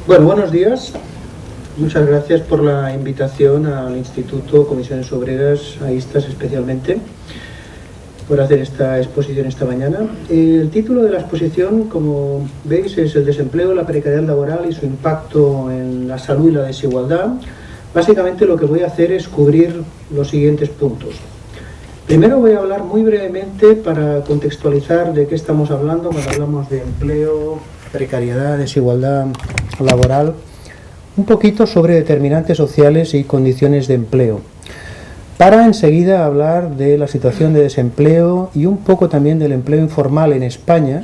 Bueno, buenos días. Muchas gracias por la invitación al Instituto Comisiones Obreras, a ISTAS especialmente, por hacer esta exposición esta mañana. El título de la exposición, como veis, es el desempleo, la precariedad laboral y su impacto en la salud y la desigualdad. Básicamente lo que voy a hacer es cubrir los siguientes puntos. Primero voy a hablar muy brevemente para contextualizar de qué estamos hablando cuando hablamos de empleo, precariedad, desigualdad laboral, un poquito sobre determinantes sociales y condiciones de empleo, para enseguida hablar de la situación de desempleo y un poco también del empleo informal en España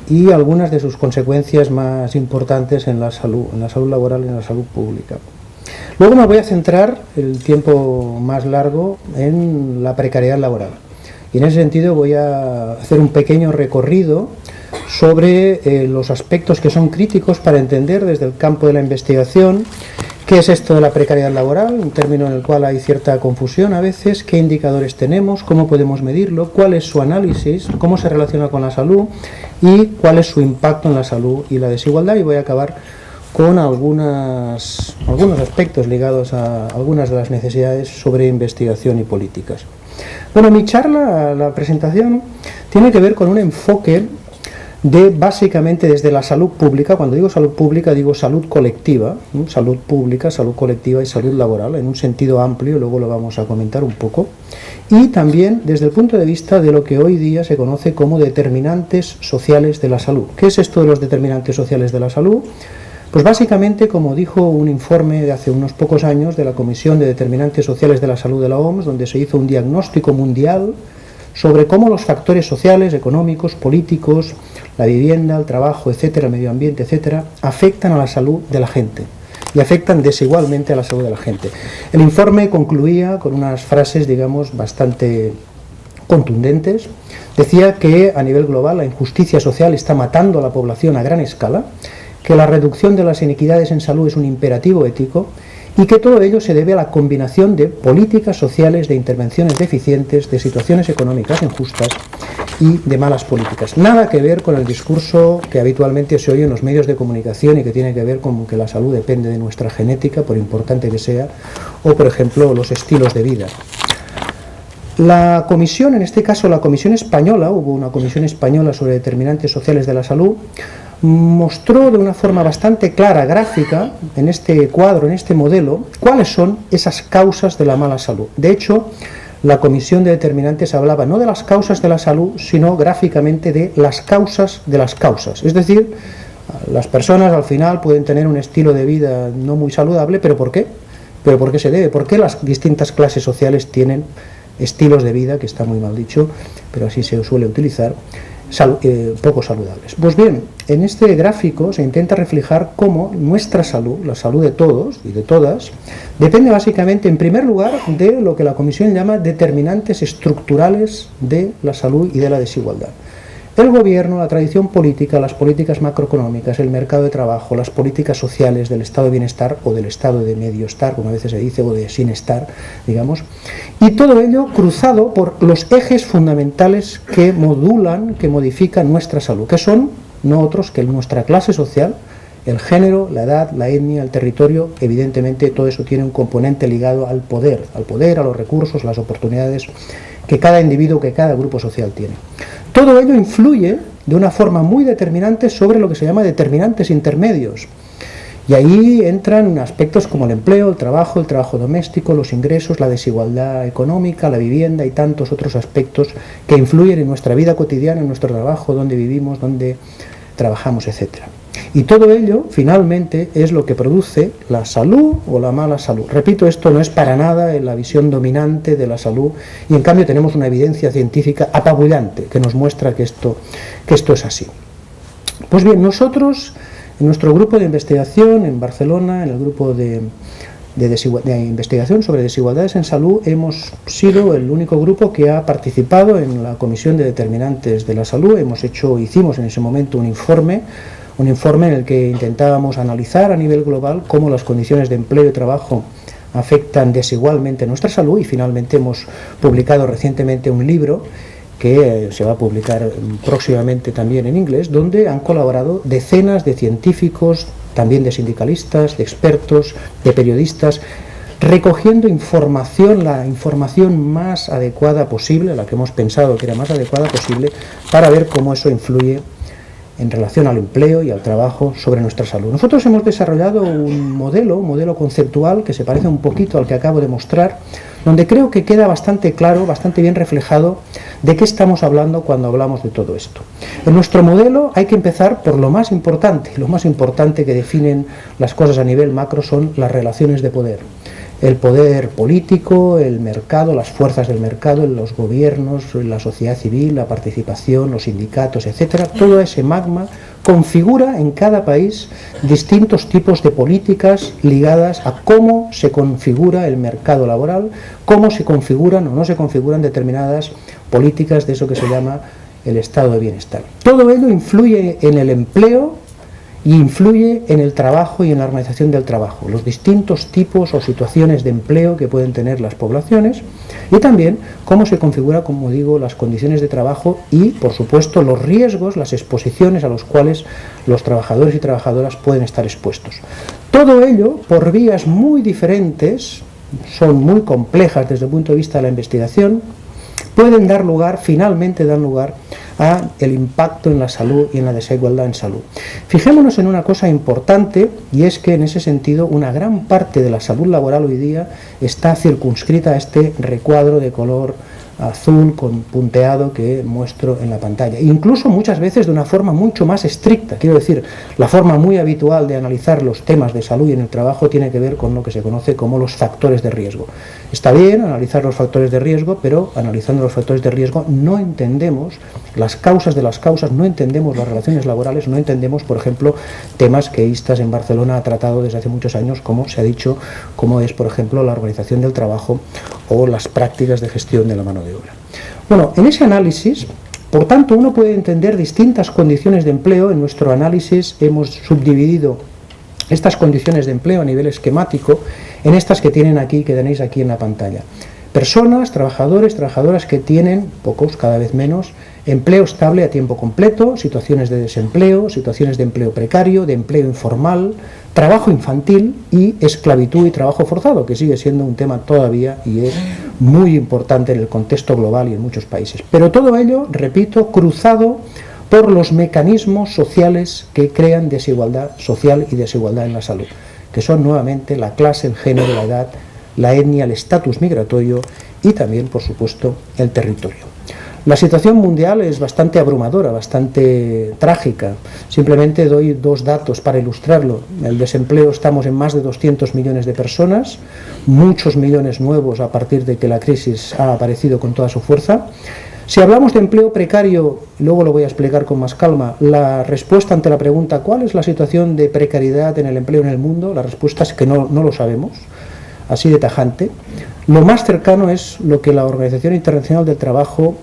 y algunas de sus consecuencias más importantes en la salud laboral y en la salud pública. Luego me voy a centrar el tiempo más largo en la precariedad laboral y en ese sentido voy a hacer un pequeño recorrido sobre los aspectos que son críticos para entender desde el campo de la investigación qué es esto de la precariedad laboral, un término en el cual hay cierta confusión a veces, qué indicadores tenemos, cómo podemos medirlo, cuál es su análisis, cómo se relaciona con la salud y cuál es su impacto en la salud y la desigualdad, y voy a acabar con algunos aspectos ligados a algunas de las necesidades sobre investigación y políticas. Bueno, mi charla, la presentación, tiene que ver con un enfoque de básicamente desde la salud pública. Cuando digo salud pública digo salud colectiva, salud pública, salud colectiva y salud laboral en un sentido amplio, luego lo vamos a comentar un poco, y también desde el punto de vista de lo que hoy día se conoce como determinantes sociales de la salud. ¿Qué es esto de los determinantes sociales de la salud? Pues básicamente, como dijo un informe de hace unos pocos años de la Comisión de Determinantes Sociales de la Salud de la OMS, donde se hizo un diagnóstico mundial sobre cómo los factores sociales, económicos, políticos, la vivienda, el trabajo, etcétera, el medio ambiente, etcétera, afectan a la salud de la gente y afectan desigualmente a la salud de la gente. El informe concluía con unas frases, digamos, bastante contundentes. Decía que a nivel global la injusticia social está matando a la población a gran escala, que la reducción de las inequidades en salud es un imperativo ético y que todo ello se debe a la combinación de políticas sociales, de intervenciones deficientes, de situaciones económicas injustas y de malas políticas. Nada que ver con el discurso que habitualmente se oye en los medios de comunicación y que tiene que ver con que la salud depende de nuestra genética, por importante que sea, o por ejemplo los estilos de vida. La comisión, en este caso la comisión española, hubo una comisión española sobre determinantes sociales de la salud, mostró de una forma bastante clara, gráfica, en este cuadro, en este modelo, cuáles son esas causas de la mala salud. De hecho, la comisión de determinantes hablaba no de las causas de la salud, sino gráficamente de las causas de las causas. Es decir, las personas al final pueden tener un estilo de vida no muy saludable, ¿pero por qué? ¿Pero por qué se debe? ¿Por qué las distintas clases sociales tienen estilos de vida, que está muy mal dicho, pero así se suele utilizar, poco saludables? Pues bien, en este gráfico se intenta reflejar cómo nuestra salud, la salud de todos y de todas, depende básicamente, en primer lugar, de lo que la Comisión llama determinantes estructurales de la salud y de la desigualdad. El gobierno, la tradición política, las políticas macroeconómicas, el mercado de trabajo, las políticas sociales del estado de bienestar o del estado de medio estar, como a veces se dice, o de sin estar, digamos, y todo ello cruzado por los ejes fundamentales que modulan, que modifican nuestra salud, que son no otros que nuestra clase social, el género, la edad, la etnia, el territorio. Evidentemente todo eso tiene un componente ligado al poder, a los recursos, las oportunidades que cada individuo, que cada grupo social tiene. Todo ello influye de una forma muy determinante sobre lo que se llama determinantes intermedios. Y ahí entran aspectos como el empleo, el trabajo doméstico, los ingresos, la desigualdad económica, la vivienda y tantos otros aspectos que influyen en nuestra vida cotidiana, en nuestro trabajo, dónde vivimos, dónde trabajamos, etcétera. Y todo ello, finalmente, es lo que produce la salud o la mala salud. Repito, esto no es para nada la visión dominante de la salud, y en cambio tenemos una evidencia científica apabullante que nos muestra que esto es así. Pues bien, nosotros, en nuestro grupo de investigación en Barcelona, en el grupo de investigación sobre desigualdades en salud, hemos sido el único grupo que ha participado en la Comisión de Determinantes de la Salud. Hicimos en ese momento un informe en el que intentábamos analizar a nivel global cómo las condiciones de empleo y trabajo afectan desigualmente nuestra salud, y finalmente hemos publicado recientemente un libro que se va a publicar próximamente también en inglés, donde han colaborado decenas de científicos, también de sindicalistas, de expertos, de periodistas, recogiendo información, la información más adecuada posible, la que hemos pensado que era más adecuada posible, para ver cómo eso influye en relación al empleo y al trabajo sobre nuestra salud. Nosotros hemos desarrollado un modelo conceptual que se parece un poquito al que acabo de mostrar, donde creo que queda bastante claro, bastante bien reflejado de qué estamos hablando cuando hablamos de todo esto. En nuestro modelo hay que empezar por lo más importante que definen las cosas a nivel macro son las relaciones de poder. El poder político, el mercado, las fuerzas del mercado, los gobiernos, la sociedad civil, la participación, los sindicatos, etcétera. Todo ese magma configura en cada país distintos tipos de políticas ligadas a cómo se configura el mercado laboral, cómo se configuran o no se configuran determinadas políticas de eso que se llama el estado de bienestar. Todo ello influye en el empleo y influye en el trabajo y en la organización del trabajo, los distintos tipos o situaciones de empleo que pueden tener las poblaciones y también cómo se configura, como digo, las condiciones de trabajo y, por supuesto, los riesgos, las exposiciones a los cuales los trabajadores y trabajadoras pueden estar expuestos. Todo ello por vías muy diferentes, son muy complejas desde el punto de vista de la investigación, pueden dar lugar, finalmente dan lugar a el impacto en la salud y en la desigualdad en salud. Fijémonos en una cosa importante y es que en ese sentido una gran parte de la salud laboral hoy día está circunscrita a este recuadro de color azul con punteado que muestro en la pantalla. Incluso muchas veces de una forma mucho más estricta. Quiero decir, la forma muy habitual de analizar los temas de salud y en el trabajo tiene que ver con lo que se conoce como los factores de riesgo. Está bien analizar los factores de riesgo, pero analizando los factores de riesgo no entendemos las causas de las causas, no entendemos las relaciones laborales, no entendemos, por ejemplo, temas que ISTAS en Barcelona ha tratado desde hace muchos años, como se ha dicho, como es, por ejemplo, la organización del trabajo o las prácticas de gestión de la mano de obra. Bueno, en ese análisis, por tanto, uno puede entender distintas condiciones de empleo. En nuestro análisis hemos subdividido estas condiciones de empleo a nivel esquemático en estas que tienen aquí, que tenéis aquí en la pantalla. Personas, trabajadores, trabajadoras que tienen, pocos, cada vez menos, empleo estable a tiempo completo, situaciones de desempleo, situaciones de empleo precario, de empleo informal, trabajo infantil y esclavitud y trabajo forzado, que sigue siendo un tema todavía y es muy importante en el contexto global y en muchos países. Pero todo ello, repito, cruzado por los mecanismos sociales que crean desigualdad social y desigualdad en la salud, que son nuevamente la clase, el género, la edad, la etnia, el estatus migratorio y también, por supuesto, el territorio. La situación mundial es bastante abrumadora, bastante trágica. Simplemente doy dos datos para ilustrarlo. El desempleo, estamos en más de 200 millones de personas, muchos millones nuevos a partir de que la crisis ha aparecido con toda su fuerza. Si hablamos de empleo precario, luego lo voy a explicar con más calma, la respuesta ante la pregunta ¿cuál es la situación de precariedad en el empleo en el mundo? La respuesta es que no lo sabemos, así de tajante. Lo más cercano es lo que la Organización Internacional del Trabajo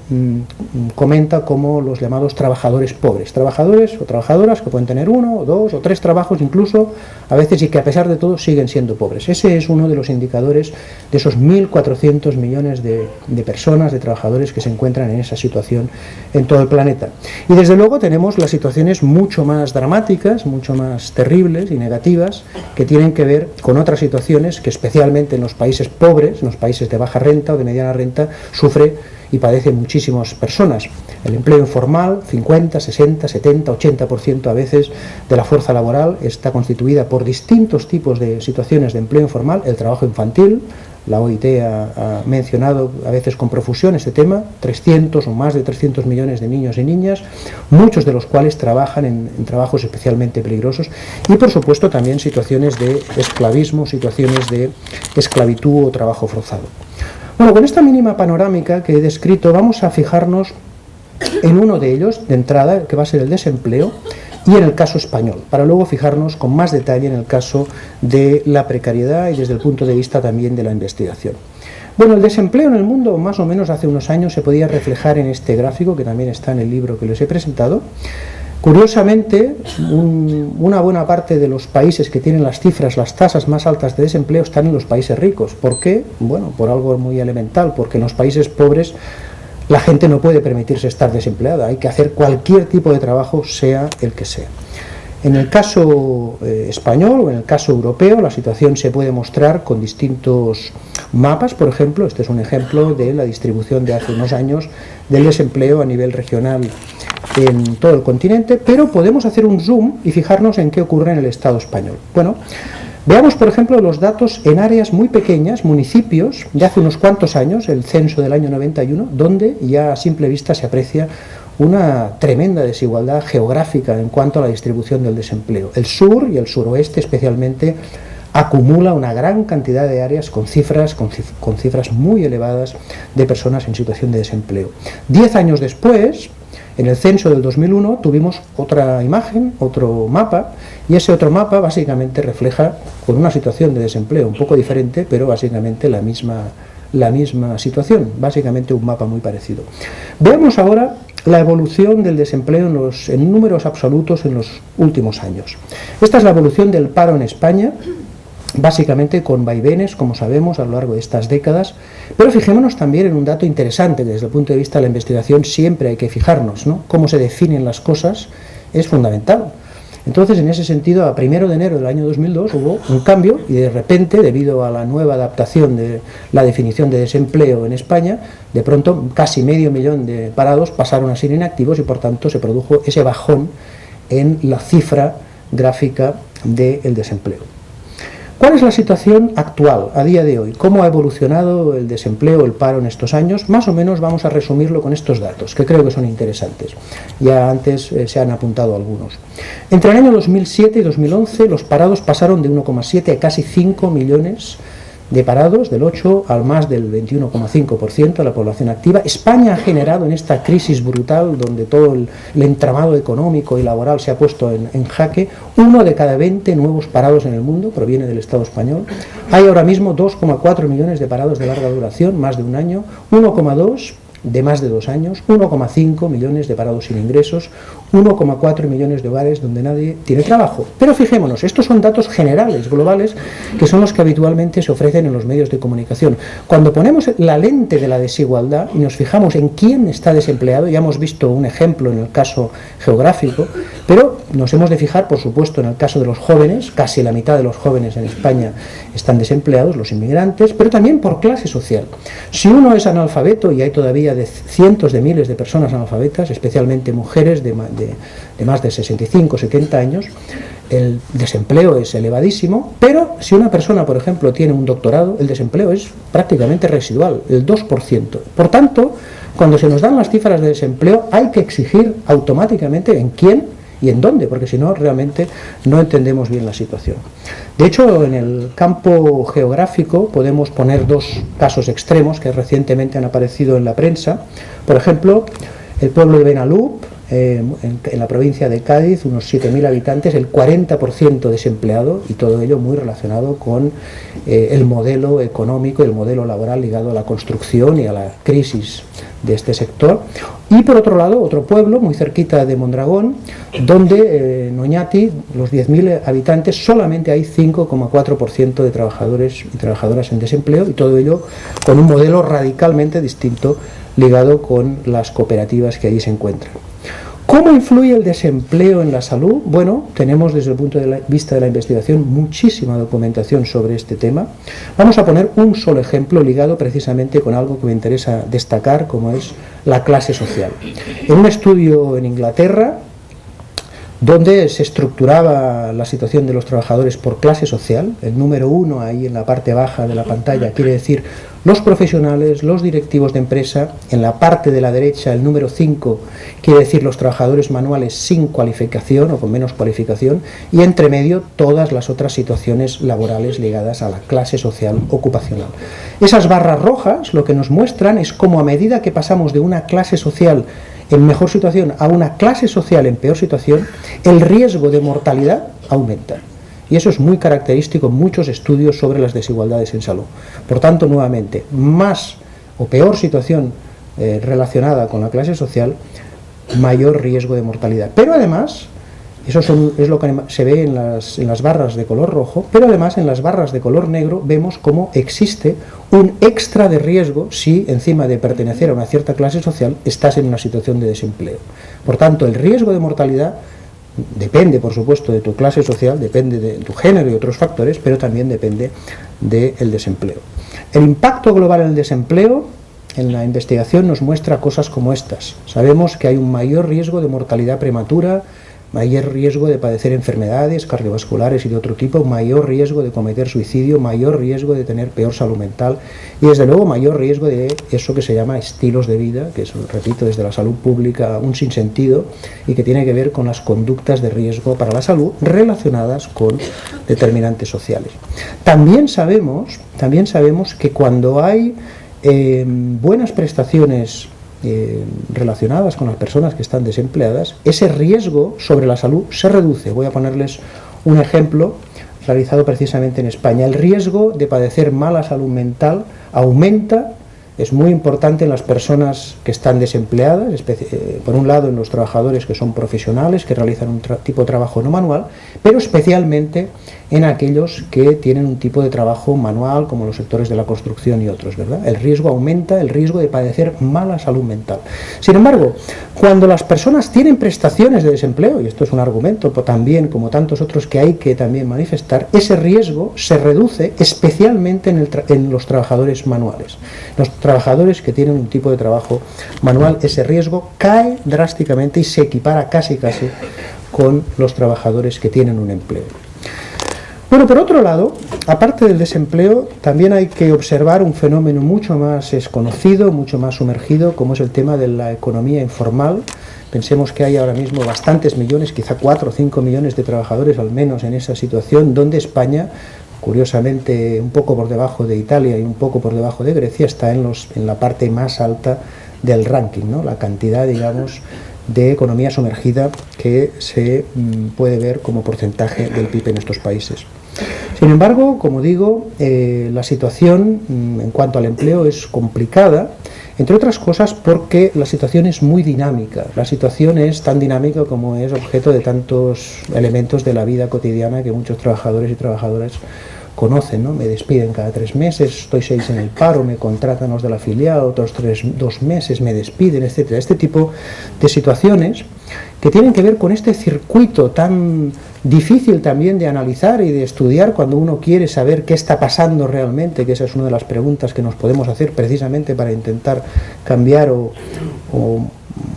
comenta como los llamados trabajadores pobres. Trabajadores o trabajadoras que pueden tener uno, o dos o tres trabajos incluso, a veces, y que a pesar de todo siguen siendo pobres. Ese es uno de los indicadores de esos 1.400 millones de personas, de trabajadores que se encuentran en esa situación en todo el planeta. Y desde luego tenemos las situaciones mucho más dramáticas, mucho más terribles y negativas, que tienen que ver con otras situaciones que especialmente en los países pobres, en los países de baja renta o de mediana renta, sufre y padece muchísimas personas. El empleo informal, 50, 60, 70, 80% a veces de la fuerza laboral está constituida por distintos tipos de situaciones de empleo informal. El trabajo infantil, la OIT ha mencionado a veces con profusión este tema, 300 o más de 300 millones de niños y niñas, muchos de los cuales trabajan en trabajos especialmente peligrosos, y por supuesto también situaciones de esclavismo, situaciones de esclavitud o trabajo forzado. Bueno, con esta mínima panorámica que he descrito vamos a fijarnos en uno de ellos, de entrada, que va a ser el desempleo, y en el caso español, para luego fijarnos con más detalle en el caso de la precariedad y desde el punto de vista también de la investigación. Bueno, el desempleo en el mundo más o menos hace unos años se podía reflejar en este gráfico, que también está en el libro que les he presentado. Curiosamente, una buena parte de los países que tienen las cifras, las tasas más altas de desempleo están en los países ricos. ¿Por qué? Bueno, por algo muy elemental, porque en los países pobres la gente no puede permitirse estar desempleada, hay que hacer cualquier tipo de trabajo, sea el que sea. En el caso español o en el caso europeo, la situación se puede mostrar con distintos mapas. Por ejemplo, este es un ejemplo de la distribución de hace unos años del desempleo a nivel regional en todo el continente, pero podemos hacer un zoom y fijarnos en qué ocurre en el Estado español. Bueno, veamos, por ejemplo, los datos en áreas muy pequeñas, municipios, de hace unos cuantos años, el censo del año 91, donde ya a simple vista se aprecia una tremenda desigualdad geográfica en cuanto a la distribución del desempleo. El sur y el suroeste especialmente acumula una gran cantidad de áreas con cifras muy elevadas de personas en situación de desempleo. 10 años después, en el censo del 2001, tuvimos otra imagen, otro mapa, y ese otro mapa básicamente refleja con una situación de desempleo un poco diferente, pero básicamente la misma situación, básicamente un mapa muy parecido. Veamos ahora la evolución del desempleo en números absolutos en los últimos años. Esta es la evolución del paro en España, básicamente con vaivenes, como sabemos, a lo largo de estas décadas, pero fijémonos también en un dato interesante, que desde el punto de vista de la investigación siempre hay que fijarnos, ¿no? Cómo se definen las cosas es fundamental. Entonces, en ese sentido, a 1 de enero del año 2002 hubo un cambio y de repente, debido a la nueva adaptación de la definición de desempleo en España, de pronto casi medio millón de parados pasaron a ser inactivos y por tanto se produjo ese bajón en la cifra gráfica del desempleo. ¿Cuál es la situación actual, a día de hoy? ¿Cómo ha evolucionado el desempleo, el paro en estos años? Más o menos vamos a resumirlo con estos datos, que creo que son interesantes. Ya antes se han apuntado algunos. Entre el año 2007 y 2011, los parados pasaron de 1,7 a casi 5 millones de parados, del 8 al más del 21,5% de la población activa. España ha generado en esta crisis brutal, donde todo el entramado económico y laboral se ha puesto en jaque, 1 de cada 20 nuevos parados en el mundo proviene del Estado español. Hay ahora mismo 2,4 millones de parados de larga duración, más de un año, 1,2 de más de 2 años, 1,5 millones de parados sin ingresos, 1,4 millones de hogares donde nadie tiene trabajo. Pero fijémonos, estos son datos generales, globales, que son los que habitualmente se ofrecen en los medios de comunicación. Cuando ponemos la lente de la desigualdad y nos fijamos en quién está desempleado, ya hemos visto un ejemplo en el caso geográfico, pero nos hemos de fijar, por supuesto, en el caso de los jóvenes. Casi la mitad de los jóvenes en España están desempleados, los inmigrantes, pero también por clase social. Si uno es analfabeto, y hay todavía de cientos de miles de personas analfabetas, especialmente mujeres de más de 65 o 70 años, el desempleo es elevadísimo, pero si una persona, por ejemplo, tiene un doctorado, el desempleo es prácticamente residual, el 2%. Por tanto, cuando se nos dan las cifras de desempleo, hay que exigir automáticamente en quién y en dónde, porque si no, realmente no entendemos bien la situación. De hecho, en el campo geográfico podemos poner dos casos extremos que recientemente han aparecido en la prensa. Por ejemplo, el pueblo de Benalup, en la provincia de Cádiz, unos 7.000 habitantes, el 40% desempleado, y todo ello muy relacionado con el modelo económico y el modelo laboral ligado a la construcción y a la crisis de este sector. Y por otro lado, otro pueblo muy cerquita de Mondragón, donde en Oñati, los 10.000 habitantes, solamente hay 5,4% de trabajadores y trabajadoras en desempleo, y todo ello con un modelo radicalmente distinto ligado con las cooperativas que allí se encuentran. ¿Cómo influye el desempleo en la salud? Bueno, tenemos desde el punto de vista de la investigación muchísima documentación sobre este tema. Vamos a poner un solo ejemplo ligado precisamente con algo que me interesa destacar, como es la clase social. En un estudio en Inglaterra, donde se estructuraba la situación de los trabajadores por clase social, el número 1 ahí en la parte baja de la pantalla quiere decir los profesionales, los directivos de empresa. En la parte de la derecha el número 5 quiere decir los trabajadores manuales sin cualificación o con menos cualificación, y entre medio todas las otras situaciones laborales ligadas a la clase social ocupacional. Esas barras rojas lo que nos muestran es cómo a medida que pasamos de una clase social en mejor situación a una clase social en peor situación, el riesgo de mortalidad aumenta. Y eso es muy característico en muchos estudios sobre las desigualdades en salud. Por tanto, nuevamente, más o peor situación relacionada con la clase social, mayor riesgo de mortalidad. Pero además, Eso es lo que se ve en las barras de color rojo, pero además en las barras de color negro vemos cómo existe un extra de riesgo si encima de pertenecer a una cierta clase social estás en una situación de desempleo. Por tanto, el riesgo de mortalidad depende, por supuesto, de tu clase social, depende de tu género y otros factores, pero también depende del desempleo. El impacto global en el desempleo en la investigación nos muestra cosas como estas. Sabemos que hay un mayor riesgo de mortalidad prematura, mayor riesgo de padecer enfermedades cardiovasculares y de otro tipo, mayor riesgo de cometer suicidio, mayor riesgo de tener peor salud mental y desde luego mayor riesgo de eso que se llama estilos de vida, que es, repito, desde la salud pública un sinsentido y que tiene que ver con las conductas de riesgo para la salud relacionadas con determinantes sociales. También sabemos que cuando hay buenas prestaciones relacionadas con las personas que están desempleadas, ese riesgo sobre la salud se reduce. Voy a ponerles un ejemplo realizado precisamente en España. El riesgo de padecer mala salud mental aumenta, es muy importante en las personas que están desempleadas, por un lado en los trabajadores que son profesionales, que realizan un tipo de trabajo no manual, pero especialmente en aquellos que tienen un tipo de trabajo manual, como los sectores de la construcción y otros, ¿verdad? El riesgo aumenta, el riesgo de padecer mala salud mental. Sin embargo, cuando las personas tienen prestaciones de desempleo, y esto es un argumento también, como tantos otros que hay que también manifestar, ese riesgo se reduce especialmente en los trabajadores manuales. Los trabajadores que tienen un tipo de trabajo manual, ese riesgo cae drásticamente y se equipara casi con los trabajadores que tienen un empleo. Bueno, por otro lado, aparte del desempleo, también hay que observar un fenómeno mucho más desconocido, mucho más sumergido, como es el tema de la economía informal. Pensemos que hay ahora mismo bastantes millones, quizá 4 o 5 millones de trabajadores al menos en esa situación, donde España, curiosamente un poco por debajo de Italia y un poco por debajo de Grecia, está en la parte más alta del ranking, ¿no? La cantidad, digamos, de economía sumergida que se puede ver como porcentaje del PIB en estos países. Sin embargo, como digo, la situación en cuanto al empleo es complicada, entre otras cosas porque la situación es muy dinámica. La situación es tan dinámica como es objeto de tantos elementos de la vida cotidiana que muchos trabajadores y trabajadoras conocen, ¿no? Me despiden cada 3 meses, estoy 6 en el paro, me contratan los de la filial, otros 2 meses me despiden, etcétera. Este tipo de situaciones que tienen que ver con este circuito tan difícil también de analizar y de estudiar cuando uno quiere saber qué está pasando realmente, que esa es una de las preguntas que nos podemos hacer precisamente para intentar cambiar o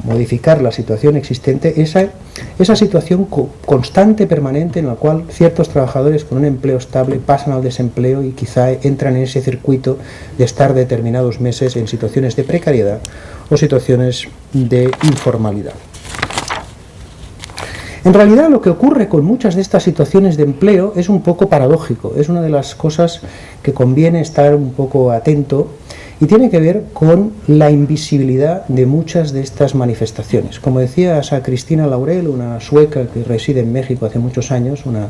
modificar la situación existente, esa situación constante, permanente, en la cual ciertos trabajadores con un empleo estable pasan al desempleo y quizá entran en ese circuito de estar determinados meses en situaciones de precariedad o situaciones de informalidad. En realidad lo que ocurre con muchas de estas situaciones de empleo es un poco paradójico, es una de las cosas que conviene estar un poco atento y tiene que ver con la invisibilidad de muchas de estas manifestaciones. Como decía Cristina Laurel, una sueca que reside en México hace muchos años, una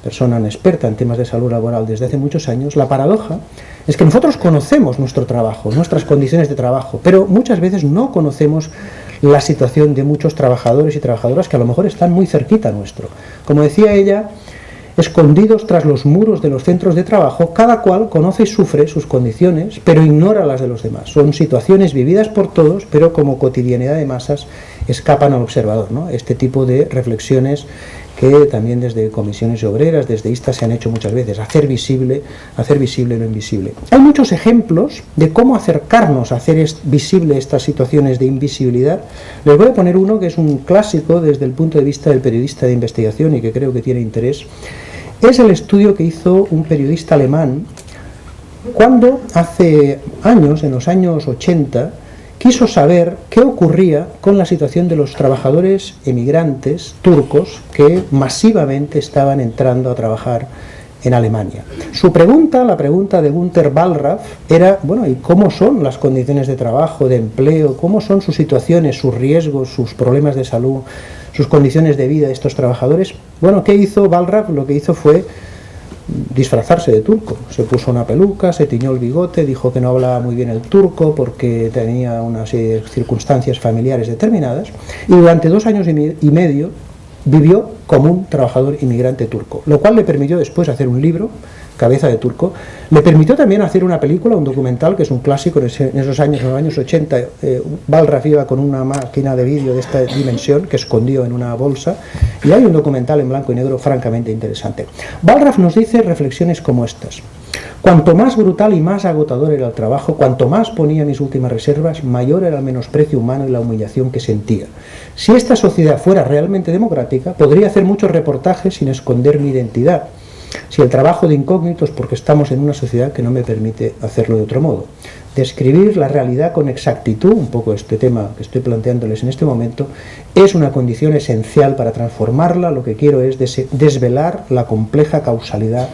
persona experta en temas de salud laboral desde hace muchos años, la paradoja es que nosotros conocemos nuestro trabajo, nuestras condiciones de trabajo, pero muchas veces no conocemos la situación de muchos trabajadores y trabajadoras que a lo mejor están muy cerquita nuestro. Como decía ella, escondidos tras los muros de los centros de trabajo, cada cual conoce y sufre sus condiciones, pero ignora las de los demás. Son situaciones vividas por todos, pero como cotidianidad de masas escapan al observador, ¿no? Este tipo de reflexiones que también desde comisiones obreras, desde ISTA, se han hecho muchas veces, hacer visible lo invisible. Hay muchos ejemplos de cómo acercarnos a hacer visible estas situaciones de invisibilidad. Les voy a poner uno que es un clásico desde el punto de vista del periodista de investigación y que creo que tiene interés. Es el estudio que hizo un periodista alemán cuando hace años, en los años 80, quiso saber qué ocurría con la situación de los trabajadores emigrantes turcos que masivamente estaban entrando a trabajar en Alemania. Su pregunta, la pregunta de Günter Wallraff, era, bueno, ¿y cómo son las condiciones de trabajo, de empleo? ¿Cómo son sus situaciones, sus riesgos, sus problemas de salud, sus condiciones de vida de estos trabajadores? Bueno, ¿qué hizo Wallraff? Lo que hizo fue disfrazarse de turco. Se puso una peluca, se tiñó el bigote, dijo que no hablaba muy bien el turco porque tenía unas circunstancias familiares determinadas, y durante 2 años y medio vivió como un trabajador inmigrante turco, lo cual le permitió después hacer un libro, Cabeza de Turco. Le permitió también hacer una película, un documental, que es un clásico en esos años, en los años 80. Balraf iba con una máquina de vídeo de esta dimensión que escondió en una bolsa, y hay un documental en blanco y negro francamente interesante. Balraf nos dice reflexiones como estas: cuanto más brutal y más agotador era el trabajo, cuanto más ponía mis últimas reservas, mayor era el menosprecio humano y la humillación que sentía. Si esta sociedad fuera realmente democrática, podría hacer muchos reportajes sin esconder mi identidad. Si el trabajo de incógnito es porque estamos en una sociedad que no me permite hacerlo de otro modo. Describir la realidad con exactitud, un poco este tema que estoy planteándoles en este momento, es una condición esencial para transformarla. Lo que quiero es desvelar la compleja causalidad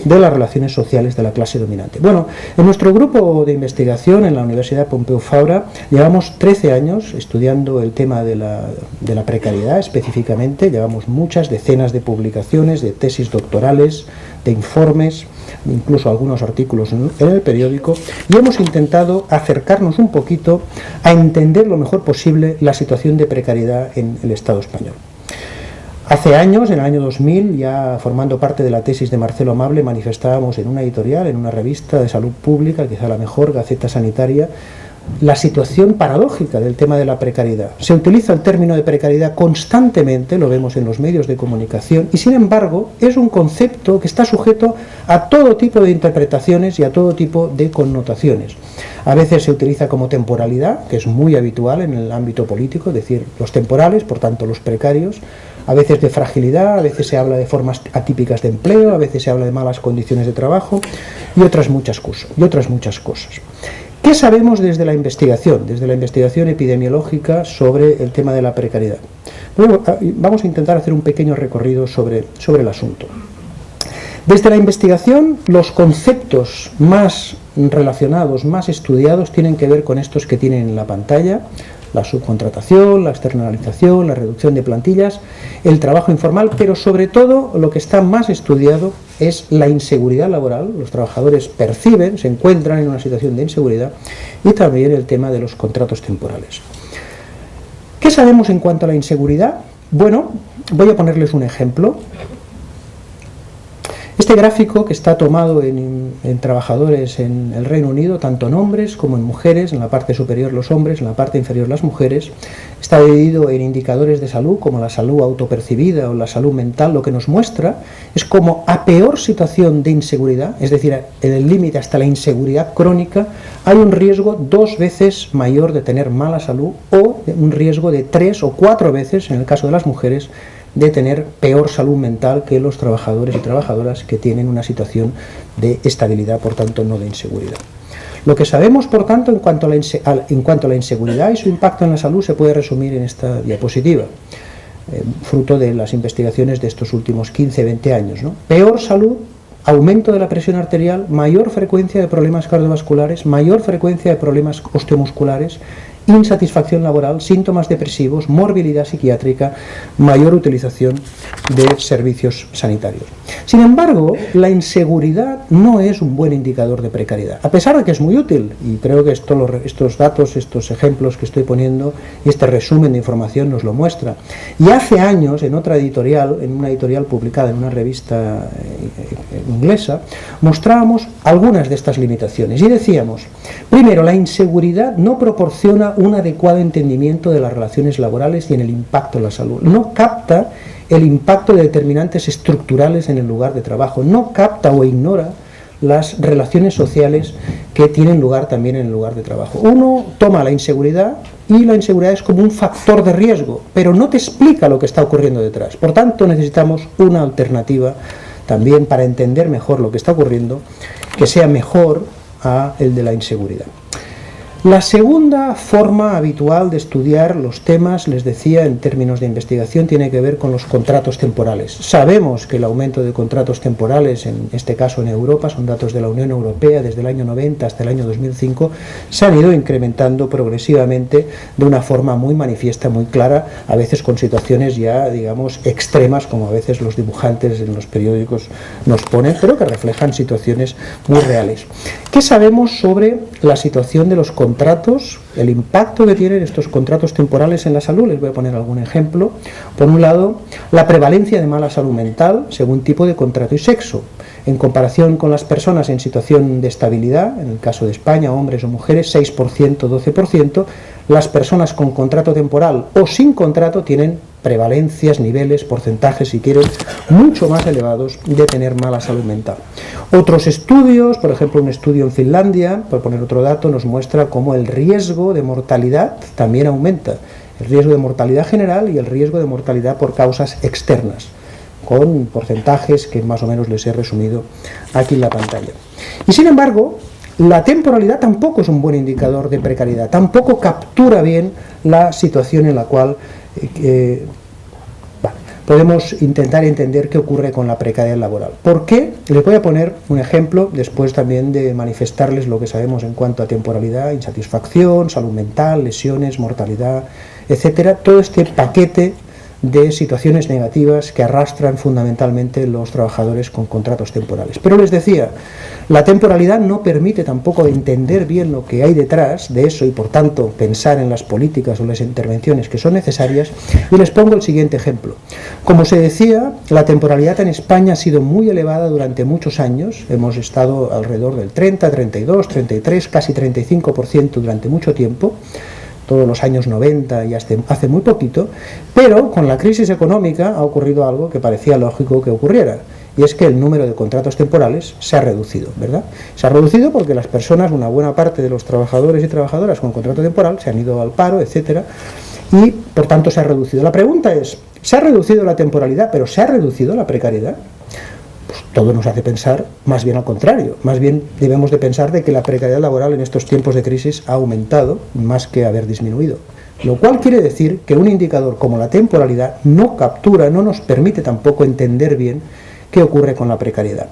de las relaciones sociales de la clase dominante. Bueno, en nuestro grupo de investigación en la Universidad Pompeu Fabra llevamos 13 años estudiando el tema de la precariedad específicamente. Llevamos muchas decenas de publicaciones, de tesis doctorales, de informes, incluso algunos artículos en el periódico, y hemos intentado acercarnos un poquito a entender lo mejor posible la situación de precariedad en el Estado español. Hace años, en el año 2000, ya formando parte de la tesis de Marcelo Amable, manifestábamos en una editorial, en una revista de salud pública, quizá la mejor, Gaceta Sanitaria, la situación paradójica del tema de la precariedad. Se utiliza el término de precariedad constantemente, lo vemos en los medios de comunicación, y sin embargo es un concepto que está sujeto a todo tipo de interpretaciones y a todo tipo de connotaciones. A veces se utiliza como temporalidad, que es muy habitual en el ámbito político, es decir, los temporales, por tanto los precarios. A veces de fragilidad, a veces se habla de formas atípicas de empleo, a veces se habla de malas condiciones de trabajo y otras muchas cosas. ¿Qué sabemos desde la investigación epidemiológica sobre el tema de la precariedad? Bueno, vamos a intentar hacer un pequeño recorrido sobre el asunto. Desde la investigación, los conceptos más relacionados, más estudiados, tienen que ver con estos que tienen en la pantalla: la subcontratación, la externalización, la reducción de plantillas, el trabajo informal, pero sobre todo lo que está más estudiado es la inseguridad laboral. Los trabajadores perciben, se encuentran en una situación de inseguridad, y también el tema de los contratos temporales. ¿Qué sabemos en cuanto a la inseguridad? Bueno, voy a ponerles un ejemplo. Este gráfico, que está tomado en trabajadores en el Reino Unido, tanto en hombres como en mujeres, en la parte superior los hombres, en la parte inferior las mujeres, está dividido en indicadores de salud, como la salud autopercibida o la salud mental. Lo que nos muestra es cómo a peor situación de inseguridad, es decir, en el límite hasta la inseguridad crónica, hay un riesgo 2 veces mayor de tener mala salud, o un riesgo de 3 o 4 veces, en el caso de las mujeres, de tener peor salud mental que los trabajadores y trabajadoras que tienen una situación de estabilidad, por tanto no de inseguridad. Lo que sabemos, por tanto, en cuanto a la inseguridad y su impacto en la salud se puede resumir en esta diapositiva, fruto de las investigaciones de estos últimos 15-20 años, ¿no? Peor salud, aumento de la presión arterial, mayor frecuencia de problemas cardiovasculares, mayor frecuencia de problemas osteomusculares, insatisfacción laboral, síntomas depresivos, morbilidad psiquiátrica, mayor utilización de servicios sanitarios. Sin embargo, la inseguridad no es un buen indicador de precariedad, a pesar de que es muy útil, y creo que estos datos, estos ejemplos que estoy poniendo y este resumen de información nos lo muestra. Y hace años, en una editorial publicada en una revista inglesa, mostrábamos algunas de estas limitaciones y decíamos: primero, la inseguridad no proporciona un adecuado entendimiento de las relaciones laborales y en el impacto en la salud. No capta el impacto de determinantes estructurales en el lugar de trabajo. No capta o ignora las relaciones sociales que tienen lugar también en el lugar de trabajo. Uno toma la inseguridad y la inseguridad es como un factor de riesgo, pero no te explica lo que está ocurriendo detrás. Por tanto, necesitamos una alternativa también para entender mejor lo que está ocurriendo, que sea mejor a el de la inseguridad. La segunda forma habitual de estudiar los temas, les decía, en términos de investigación, tiene que ver con los contratos temporales. Sabemos que el aumento de contratos temporales, en este caso en Europa, son datos de la Unión Europea, desde el año 90 hasta el año 2005, se han ido incrementando progresivamente de una forma muy manifiesta, muy clara, a veces con situaciones ya, digamos, extremas, como a veces los dibujantes en los periódicos nos ponen, pero que reflejan situaciones muy reales. ¿Qué sabemos sobre la situación de los contratos contratos, el impacto que tienen estos contratos temporales en la salud. Les voy a poner algún ejemplo. Por un lado, la prevalencia de mala salud mental según tipo de contrato y sexo. En comparación con las personas en situación de estabilidad, en el caso de España, hombres o mujeres, 6%, 12%, las personas con contrato temporal o sin contrato tienen prevalencias, niveles, porcentajes, si quieren, mucho más elevados de tener mala salud mental. Otros estudios, por ejemplo, un estudio en Finlandia, por poner otro dato, nos muestra cómo el riesgo de mortalidad también aumenta. El riesgo de mortalidad general y el riesgo de mortalidad por causas externas, con porcentajes que más o menos les he resumido aquí en la pantalla. Y sin embargo, la temporalidad tampoco es un buen indicador de precariedad, tampoco captura bien la situación en la cual podemos intentar entender qué ocurre con la precariedad laboral. ¿Por qué? Les voy a poner un ejemplo, después también de manifestarles lo que sabemos en cuanto a temporalidad, insatisfacción, salud mental, lesiones, mortalidad, etcétera, todo este paquete de situaciones negativas que arrastran fundamentalmente los trabajadores con contratos temporales. Pero les decía, la temporalidad no permite tampoco entender bien lo que hay detrás de eso y por tanto pensar en las políticas o las intervenciones que son necesarias, y les pongo el siguiente ejemplo. Como se decía, la temporalidad en España ha sido muy elevada durante muchos años, hemos estado alrededor del 30, 32, 33, casi 35% durante mucho tiempo, todos los años 90 y hasta hace muy poquito, pero con la crisis económica ha ocurrido algo que parecía lógico que ocurriera, y es que el número de contratos temporales se ha reducido, ¿verdad? Se ha reducido porque las personas, una buena parte de los trabajadores y trabajadoras con contrato temporal se han ido al paro, etcétera, y por tanto se ha reducido. La pregunta es, ¿se ha reducido la temporalidad, pero se ha reducido la precariedad? Pues todo nos hace pensar más bien al contrario, más bien debemos de pensar de que la precariedad laboral en estos tiempos de crisis ha aumentado más que haber disminuido, lo cual quiere decir que un indicador como la temporalidad no captura, no nos permite tampoco entender bien qué ocurre con la precariedad.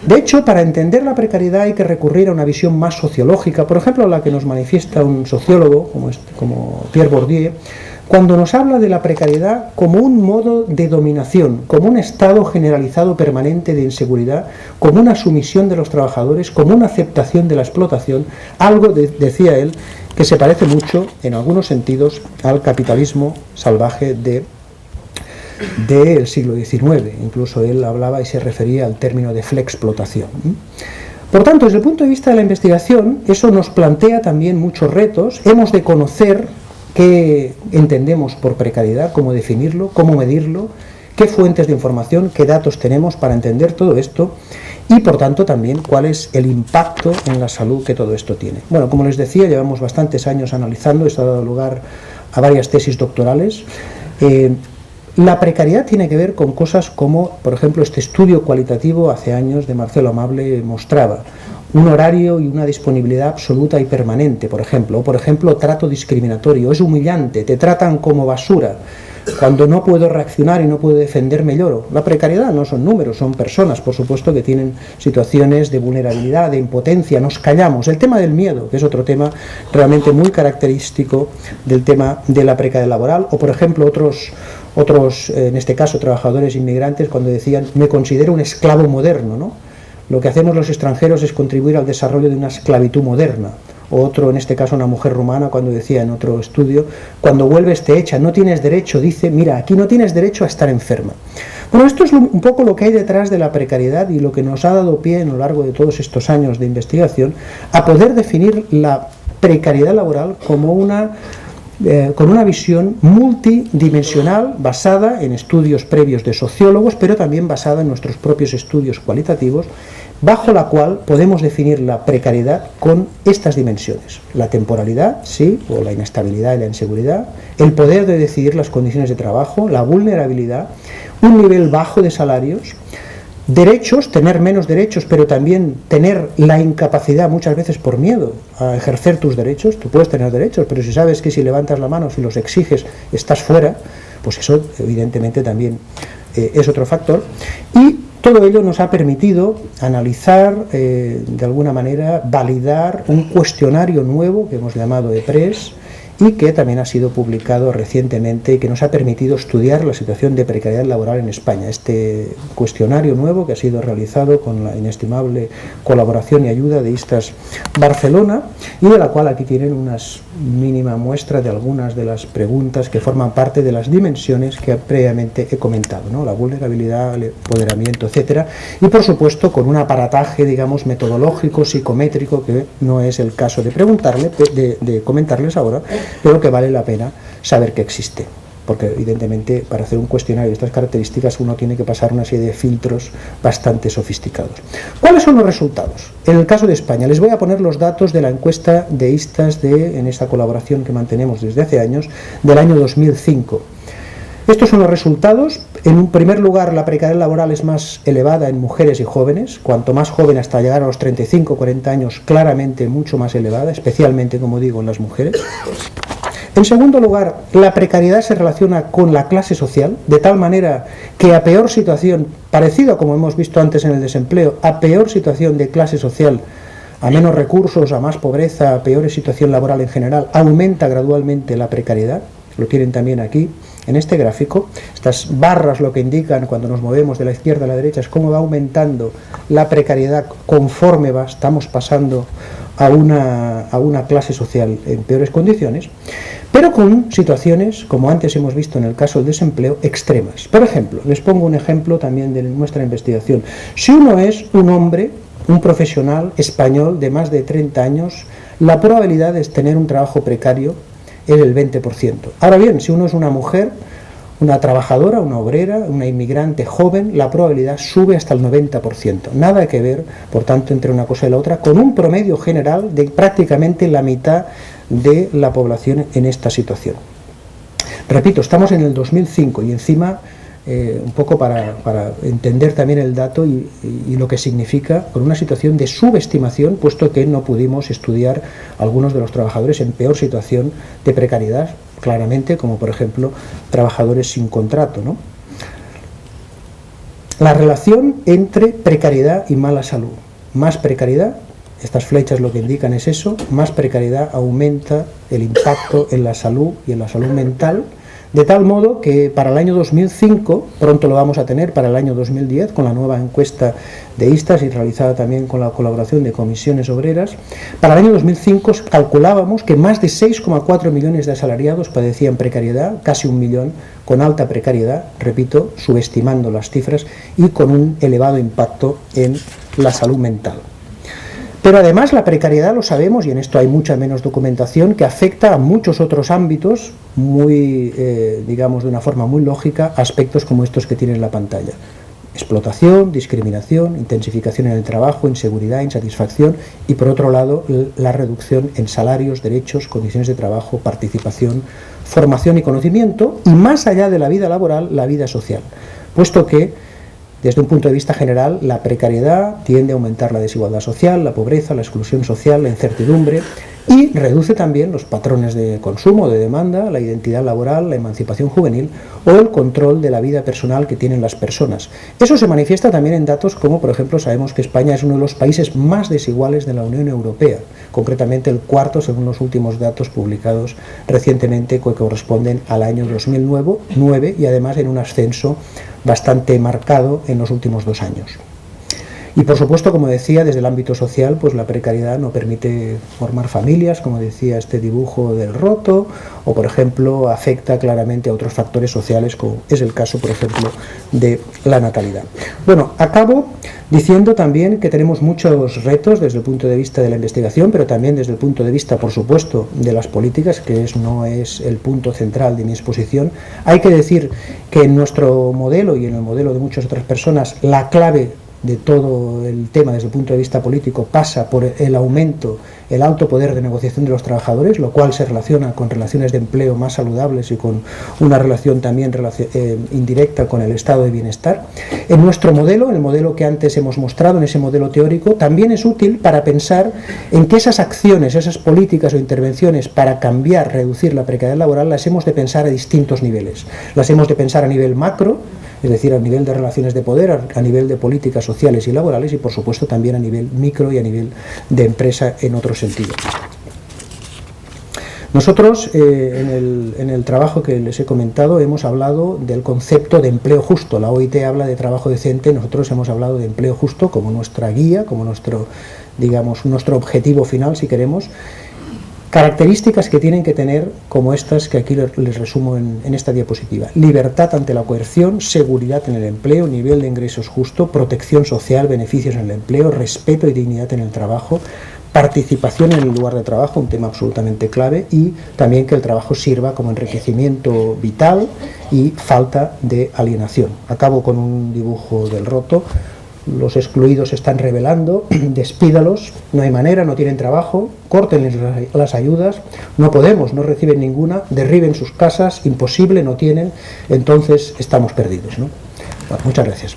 De hecho, para entender la precariedad hay que recurrir a una visión más sociológica, por ejemplo, la que nos manifiesta un sociólogo como Pierre Bourdieu, cuando nos habla de la precariedad como un modo de dominación, como un estado generalizado permanente de inseguridad, como una sumisión de los trabajadores, como una aceptación de la explotación, algo, decía él, que se parece mucho, en algunos sentidos, al capitalismo salvaje del siglo XIX. Incluso él hablaba y se refería al término de flexplotación. Por tanto, desde el punto de vista de la investigación, eso nos plantea también muchos retos. Hemos de conocer qué entendemos por precariedad, cómo definirlo, cómo medirlo, qué fuentes de información, qué datos tenemos para entender todo esto y, por tanto, también cuál es el impacto en la salud que todo esto tiene. Bueno, como les decía, llevamos bastantes años analizando, esto ha dado lugar a varias tesis doctorales. La precariedad tiene que ver con cosas como, por ejemplo, este estudio cualitativo hace años de Marcelo Amable mostraba. Un horario y una disponibilidad absoluta y permanente, por ejemplo. O, por ejemplo, trato discriminatorio. Es humillante, te tratan como basura. Cuando no puedo reaccionar y no puedo defenderme, lloro. La precariedad no son números, son personas, por supuesto, que tienen situaciones de vulnerabilidad, de impotencia. Nos callamos. El tema del miedo, que es otro tema realmente muy característico del tema de la precariedad laboral. O, por ejemplo, otros, en este caso, trabajadores inmigrantes, cuando decían, me considero un esclavo moderno, ¿no? Lo que hacemos los extranjeros es contribuir al desarrollo de una esclavitud moderna. Otro, en este caso una mujer rumana, cuando decía en otro estudio, cuando vuelves te echan, no tienes derecho, dice, mira, aquí no tienes derecho a estar enferma. Bueno, esto es un poco lo que hay detrás de la precariedad y lo que nos ha dado pie a lo largo de todos estos años de investigación a poder definir la precariedad laboral como con una visión multidimensional basada en estudios previos de sociólogos, pero también basada en nuestros propios estudios cualitativos, bajo la cual podemos definir la precariedad con estas dimensiones: la temporalidad, sí, o la inestabilidad y la inseguridad, el poder de decidir las condiciones de trabajo, la vulnerabilidad, un nivel bajo de salarios, derechos, tener menos derechos, pero también tener la incapacidad muchas veces por miedo a ejercer tus derechos. Tú puedes tener derechos, pero si sabes que si levantas la mano, si los exiges, estás fuera, pues eso evidentemente también es otro factor. Y todo ello nos ha permitido analizar, de alguna manera, validar un cuestionario nuevo que hemos llamado EPRES y que también ha sido publicado recientemente y que nos ha permitido estudiar la situación de precariedad laboral en España. Este cuestionario nuevo que ha sido realizado con la inestimable colaboración y ayuda de ISTAS Barcelona, y de la cual aquí tienen una mínima muestra de algunas de las preguntas que forman parte de las dimensiones que previamente he comentado, ¿no? La vulnerabilidad, el empoderamiento, etcétera, y por supuesto con un aparataje, digamos, metodológico, psicométrico, que no es el caso de comentarles ahora, pero que vale la pena saber que existe, porque evidentemente para hacer un cuestionario de estas características uno tiene que pasar una serie de filtros bastante sofisticados. ¿Cuáles son los resultados? En el caso de España, les voy a poner los datos de la encuesta de ISTAS en esta colaboración que mantenemos desde hace años, del año 2005. Estos son los resultados. En un primer lugar, la precariedad laboral es más elevada en mujeres y jóvenes, cuanto más joven hasta llegar a los 35 o 40 años, claramente mucho más elevada, especialmente, como digo, en las mujeres. En segundo lugar, la precariedad se relaciona con la clase social, de tal manera que a peor situación, parecido a como hemos visto antes en el desempleo, a peor situación de clase social, a menos recursos, a más pobreza, a peor situación laboral en general, aumenta gradualmente la precariedad. Lo tienen también aquí en este gráfico. Estas barras lo que indican cuando nos movemos de la izquierda a la derecha es cómo va aumentando la precariedad conforme estamos pasando a una clase social en peores condiciones, pero con situaciones, como antes hemos visto en el caso del desempleo, extremas. Por ejemplo, les pongo un ejemplo también de nuestra investigación. Si uno es un hombre, un profesional español de más de 30 años, la probabilidad de tener un trabajo precario es el 20%. Ahora bien, si uno es una mujer, una trabajadora, una obrera, una inmigrante joven, la probabilidad sube hasta el 90%. Nada que ver, por tanto, entre una cosa y la otra, con un promedio general de prácticamente la mitad de la población en esta situación. Repito, estamos en el 2005 y encima, un poco para entender también el dato y lo que significa, con una situación de subestimación, puesto que no pudimos estudiar algunos de los trabajadores en peor situación de precariedad, claramente, como por ejemplo trabajadores sin contrato, ¿no? La relación entre precariedad y mala salud. Más precariedad, estas flechas lo que indican es eso, más precariedad aumenta el impacto en la salud y en la salud mental, de tal modo que para el año 2005, pronto lo vamos a tener para el año 2010, con la nueva encuesta de ISTAS y realizada también con la colaboración de comisiones obreras, para el año 2005 calculábamos que más de 6,4 millones de asalariados padecían precariedad, casi 1 millón con alta precariedad, repito, subestimando las cifras, y con un elevado impacto en la salud mental. Pero además la precariedad, lo sabemos, y en esto hay mucha menos documentación, que afecta a muchos otros ámbitos, digamos de una forma muy lógica, aspectos como estos que tienen en la pantalla. Explotación, discriminación, intensificación en el trabajo, inseguridad, insatisfacción y, por otro lado, la reducción en salarios, derechos, condiciones de trabajo, participación, formación y conocimiento, y más allá de la vida laboral, la vida social, puesto que desde un punto de vista general, la precariedad tiende a aumentar la desigualdad social, la pobreza, la exclusión social, la incertidumbre, y reduce también los patrones de consumo, de demanda, la identidad laboral, la emancipación juvenil o el control de la vida personal que tienen las personas. Eso se manifiesta también en datos como, por ejemplo, sabemos que España es uno de los países más desiguales de la Unión Europea, concretamente el cuarto según los últimos datos publicados recientemente que corresponden al año 2009 y además en un ascenso bastante marcado en los últimos 2 años. Y por supuesto, como decía, desde el ámbito social, pues la precariedad no permite formar familias, como decía este dibujo del roto, o por ejemplo afecta claramente a otros factores sociales, como es el caso, por ejemplo, de la natalidad. Bueno, acabo diciendo también que tenemos muchos retos desde el punto de vista de la investigación, pero también desde el punto de vista, por supuesto, de las políticas, que no es el punto central de mi exposición. Hay que decir que en nuestro modelo y en el modelo de muchas otras personas, la clave de todo el tema desde el punto de vista político pasa por el aumento, el alto poder de negociación de los trabajadores, lo cual se relaciona con relaciones de empleo más saludables y con una relación también indirecta con el estado de bienestar. En nuestro modelo, el modelo que antes hemos mostrado, en ese modelo teórico, también es útil para pensar en que esas acciones, esas políticas o intervenciones para cambiar, reducir la precariedad laboral, las hemos de pensar a distintos niveles. Las hemos de pensar a nivel macro, es decir, a nivel de relaciones de poder, a nivel de políticas sociales y laborales, y por supuesto también a nivel micro y a nivel de empresa en otro sentido. Nosotros, en el trabajo que les he comentado, hemos hablado del concepto de empleo justo. La OIT habla de trabajo decente, nosotros hemos hablado de empleo justo como nuestra guía, como nuestro objetivo final, si queremos. Características que tienen que tener, como estas que aquí les resumo en esta diapositiva: libertad ante la coerción, seguridad en el empleo, nivel de ingresos justo, protección social, beneficios en el empleo, respeto y dignidad en el trabajo, participación en el lugar de trabajo, un tema absolutamente clave, y también que el trabajo sirva como enriquecimiento vital y falta de alienación. Acabo con un dibujo del roto. Los excluidos se están rebelando, despídalos, no hay manera, no tienen trabajo, córtenles las ayudas, no podemos, no reciben ninguna, derriben sus casas, imposible, no tienen, entonces estamos perdidos, ¿no? Bueno, muchas gracias.